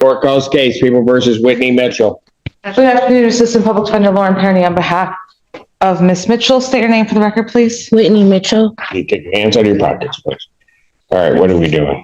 Court calls case, People versus Whitney Mitchell. Good afternoon, Assistant Public Defender Lauren Perny on behalf of Miss Mitchell. State your name for the record, please. Whitney Mitchell. You take your hands out of your pockets, please. All right, what are we doing?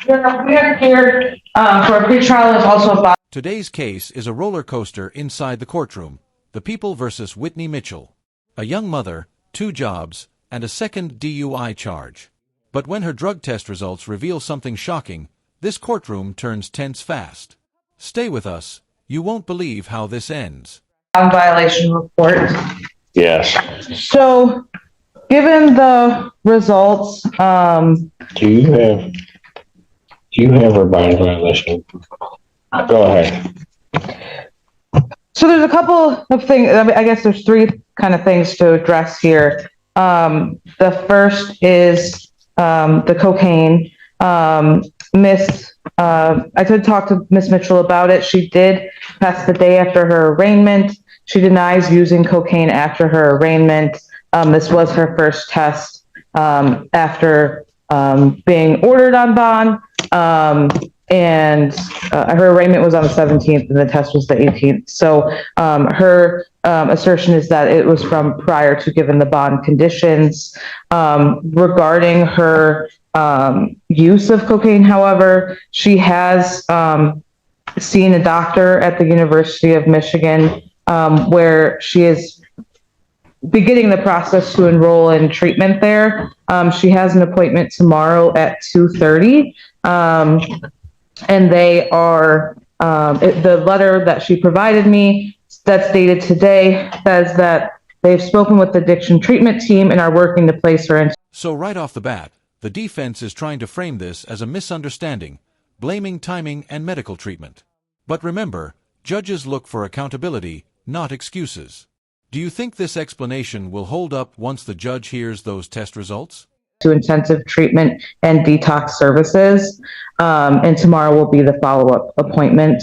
We are here for a pretrial and also a... Today's case is a roller coaster inside the courtroom. The People versus Whitney Mitchell. A young mother, 2 jobs, and a second DUI charge. But when her drug test results reveal something shocking, this courtroom turns tense fast. Stay with us. You won't believe how this ends. Violation report. Yes. So, given the results, Do you have a bond violation? Go ahead. so there's a couple of things. I guess there's 3 kind of things to address here. The first is the cocaine. I did talk to Miss Mitchell about it. She did pass the day after her arraignment. She denies using cocaine after her arraignment. This was her first test after being ordered on bond. And her arraignment was on the 17th and the test was the 18th. So her assertion is that it was from prior to given the bond conditions. Regarding her use of cocaine, however, she has seen a doctor at the University of Michigan where she is beginning the process to enroll in treatment there. She has an appointment tomorrow at 2:30. And they are, the letter that she provided me that's dated today says that they've spoken with the addiction treatment team and are working to place her in. So right off the bat, the defense is trying to frame this as a misunderstanding, blaming timing and medical treatment. But remember, judges look for accountability, not excuses. Do you think this explanation will hold up once the judge hears those test results? To intensive treatment and detox services, and tomorrow will be the follow-up appointment.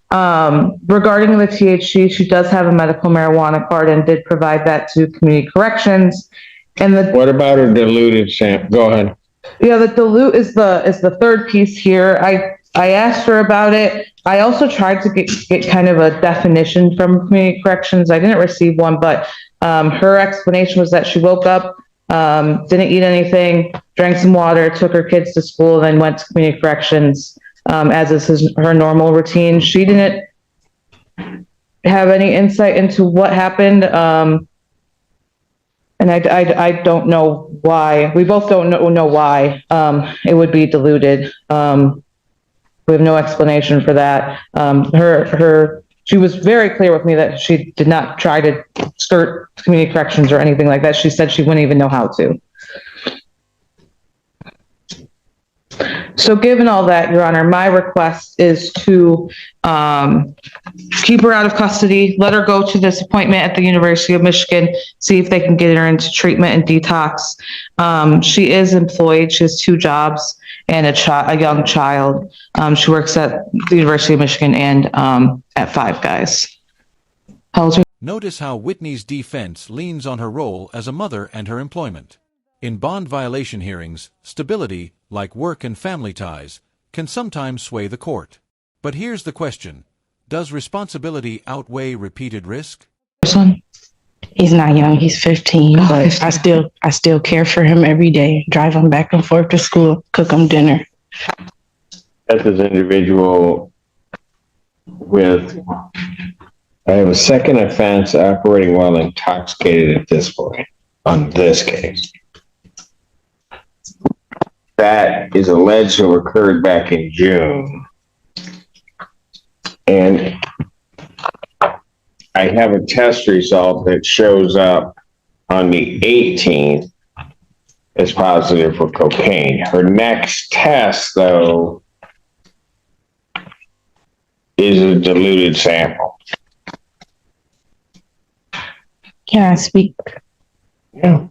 Regarding the THC, she does have a medical marijuana card and did provide that to community corrections. And What about her diluted sample? Go ahead. Yeah, the dilute is the third piece here. I asked her about it. I also tried to get kind of a definition from community corrections. I didn't receive one, but her explanation was that she woke up, didn't eat anything, drank some water, took her kids to school, then went to community corrections, as is her normal routine. She didn't have any insight into what happened, and I don't know why. We both don't know why it would be diluted. We have no explanation for that. She was very clear with me that she did not try to skirt community corrections or anything like that. She said she wouldn't even know how to. So given all that, Your Honor, my request is to keep her out of custody, let her go to this appointment at the University of Michigan, see if they can get her into treatment and detox. She is employed. She has 2 jobs and a young child. She works at the University of Michigan and at Five Guys. Notice how Whitney's defense leans on her role as a mother and her employment. In bond violation hearings, stability, like work and family ties, can sometimes sway the court. But here's the question. Does responsibility outweigh repeated risk? He's not young, he's 15, but I still care for him every day, drive him back and forth to school, cook him dinner. That's an individual with, I have a second offense operating while intoxicated at this point on this case. That is alleged to have occurred back in June. And I have a test result that shows up on the 18th as positive for cocaine. Her next test, though, is a diluted sample. Can I speak? Yeah.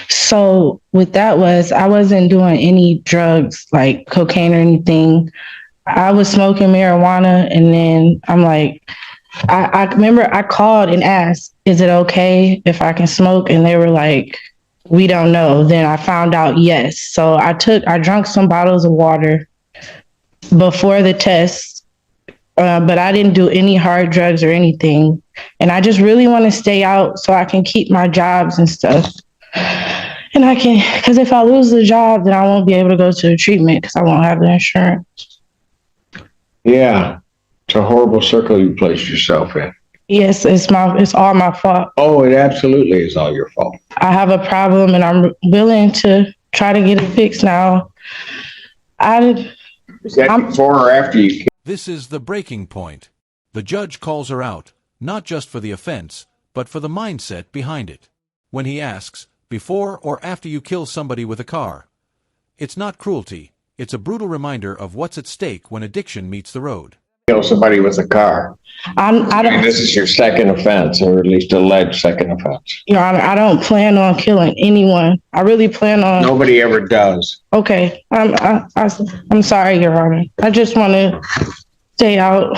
So what that was, I wasn't doing any drugs like cocaine or anything. I was smoking marijuana, and then I'm like, I remember I called and asked, is it okay if I can smoke? And they were like, we don't know. Then I found out yes. So I drank some bottles of water before the test, but I didn't do any hard drugs or anything. And I just really want to stay out so I can keep my jobs and stuff. And I can, because if I lose the job, then I won't be able to go to the treatment because I won't have the insurance. Yeah. It's a horrible circle you placed yourself in. Yes, it's all my fault. Oh, it absolutely is all your fault. I have a problem and I'm willing to try to get it fixed now. Is that before or after you came? This is the breaking point. The judge calls her out, not just for the offense, but for the mindset behind it. When he asks, before or after you kill somebody with a car? It's not cruelty. It's a brutal reminder of what's at stake when addiction meets the road. Kill somebody with a car. This is your second offense, or at least alleged second offense. Your Honor, I don't plan on killing anyone. I really plan on. Nobody ever does. Okay, I'm sorry, Your Honor. I just want to stay out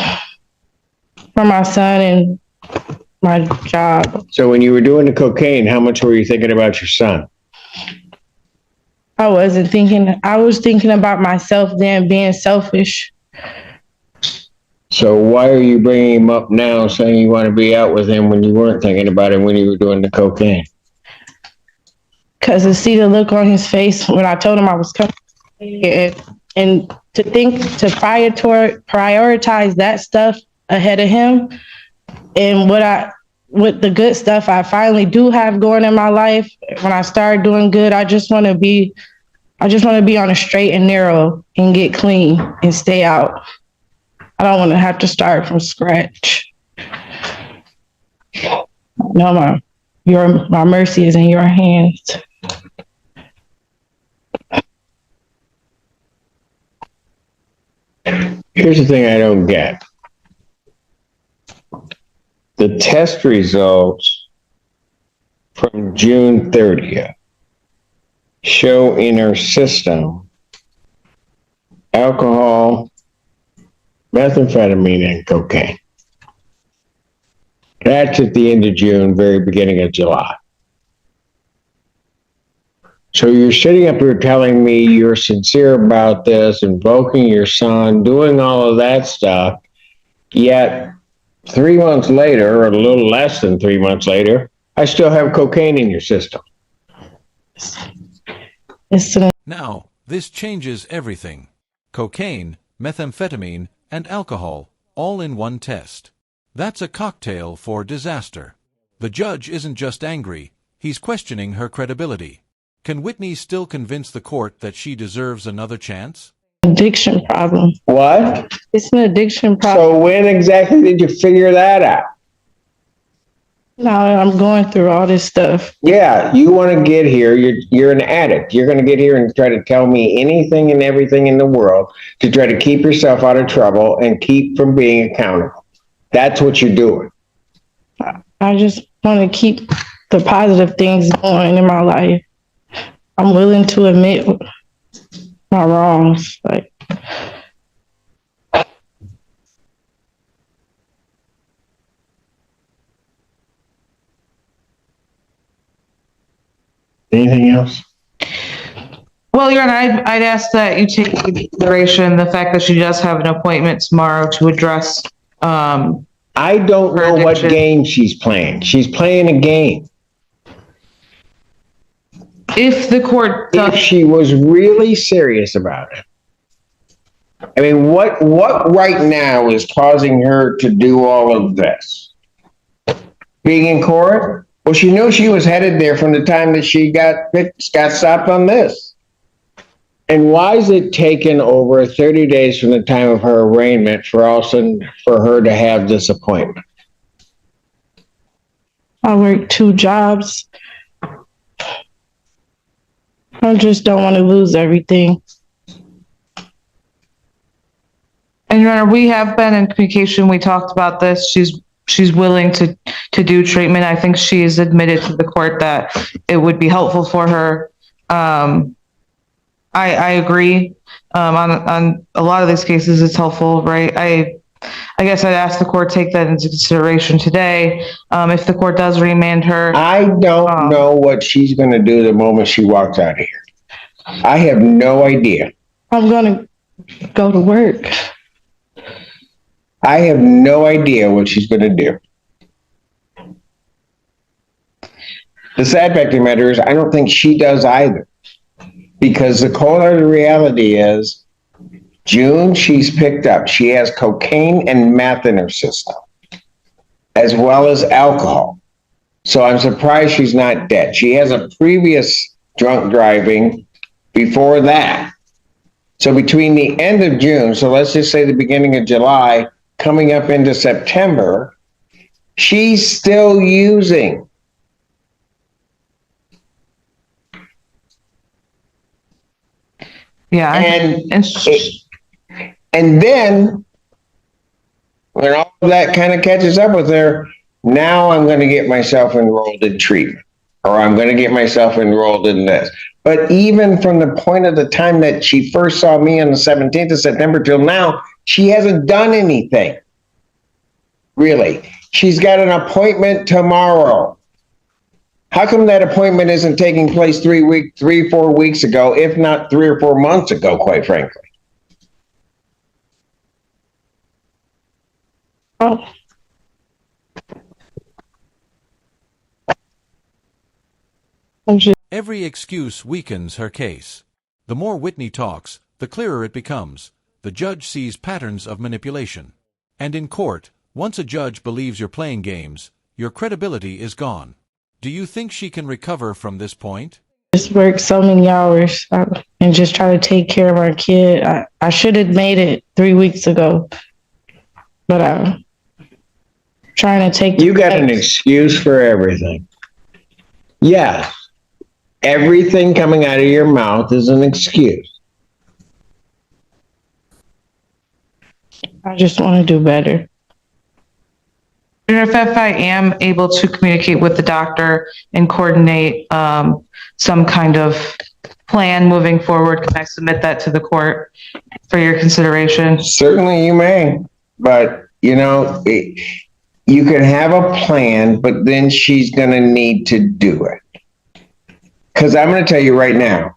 for my son and my job. So when you were doing the cocaine, how much were you thinking about your son? I wasn't thinking. I was thinking about myself then, being selfish. So why are you bringing him up now, saying you want to be out with him when you weren't thinking about him when you were doing the cocaine? Because to see the look on his face when I told him I was coming, and to think to prioritize that stuff ahead of him, and what the good stuff I finally do have going in my life. When I start doing good, I just want to be on a straight and narrow and get clean and stay out. I don't want to have to start from scratch. No, my mercy is in your hands. Here's the thing I don't get. The test results from June 30th show in her system alcohol, methamphetamine, and cocaine. That's at the end of June, very beginning of July. So you're sitting up here telling me you're sincere about this, invoking your son, doing all of that stuff, yet 3 months later, or a little less than 3 months later, I still have cocaine in your system. Now, this changes everything. Cocaine, methamphetamine, and alcohol, all in one test. That's a cocktail for disaster. The judge isn't just angry, he's questioning her credibility. Can Whitney still convince the court that she deserves another chance? Addiction problem. What? It's an addiction problem. So when exactly did you figure that out? Now I'm going through all this stuff. Yeah, you want to get here. You're an addict. You're going to get here and try to tell me anything and everything in the world to try to keep yourself out of trouble and keep from being accountable. That's what you're doing. I just want to keep the positive things going in my life. I'm willing to admit my wrongs. Anything else? Well, Your Honor, I'd ask that you take into consideration the fact that she does have an appointment tomorrow to address. I don't know what game she's playing. She's playing a game. If the court If she was really serious about it. I mean, what right now is causing her to do all of this? Being in court? Well, she knew she was headed there from the time that she got stopped on this. And why is it taken over 30 days from the time of her arraignment for her to have this appointment? I work 2 jobs. I just don't want to lose everything. And Your Honor, we have been in communication. We talked about this. She's willing to do treatment. I think she's admitted to the court that it would be helpful for her. I agree. On a lot of these cases, it's helpful, right? I guess I'd ask the court to take that into consideration today. If the court does remand her. I don't know what she's going to do the moment she walks out of here. I have no idea. I'm going to go to work. I have no idea what she's going to do. The sad fact of the matter is, I don't think she does either. Because the cold hard reality is, June, she's picked up. She has cocaine and meth in her system, as well as alcohol. So I'm surprised she's not dead. She has a previous drunk driving before that. So between the end of June, so let's just say the beginning of July, coming up into September, she's still using. Yeah. And then when all of that kind of catches up with her, now I'm going to get myself enrolled in treatment, or I'm going to get myself enrolled in this. But even from the point of the time that she first saw me on the 17th of September till now, she hasn't done anything. Really. She's got an appointment tomorrow. How come that appointment isn't taking place 4 weeks ago, if not 3 or 4 months ago, quite frankly? Oh, Every excuse weakens her case. The more Whitney talks, the clearer it becomes. The judge sees patterns of manipulation. And in court, once a judge believes you're playing games, your credibility is gone. Do you think she can recover from this point? just work so many hours and just try to take care of our kid. I should have made it 3 weeks ago, but I'm trying to take. You got an excuse for everything. Yeah. Everything coming out of your mouth is an excuse. I just want to do better. If I am able to communicate with the doctor and coordinate some kind of plan moving forward, can I submit that to the court for your consideration? Certainly you may, but you know, you can have a plan, but then she's going to need to do it. Because I'm going to tell you right now,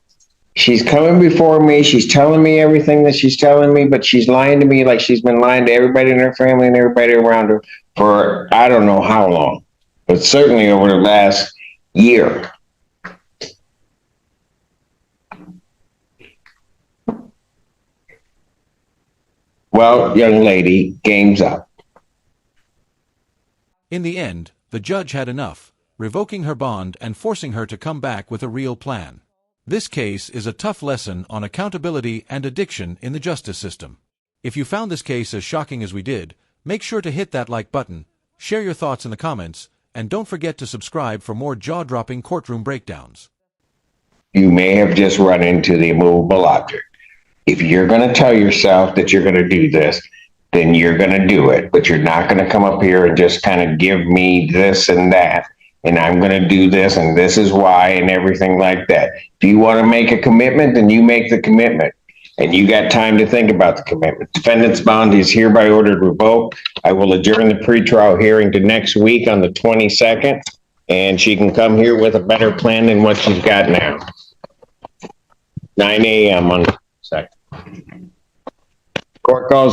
she's coming before me. She's telling me everything that she's telling me, but she's lying to me like she's been lying to everybody in her family and everybody around her for I don't know how long, but certainly over the last year. Well, young lady, game's up. In the end, the judge had enough, revoking her bond and forcing her to come back with a real plan. This case is a tough lesson on accountability and addiction in the justice system. If you found this case as shocking as we did, make sure to hit that like button, share your thoughts in the comments, and don't forget to subscribe for more jaw-dropping courtroom breakdowns. You may have just run into the immovable object. If you're going to tell yourself that you're going to do this, then you're going to do it. But you're not going to come up here and just kind of give me this and that, and I'm going to do this, and this is why, and everything like that. If you want to make a commitment, then you make the commitment. And you got time to think about the commitment. Defendant's bond is hereby ordered revoked. I will adjourn the pretrial hearing to next week on the 22nd, and she can come here with a better plan than what she's got now. 9 a.m. on the 2nd. Court calls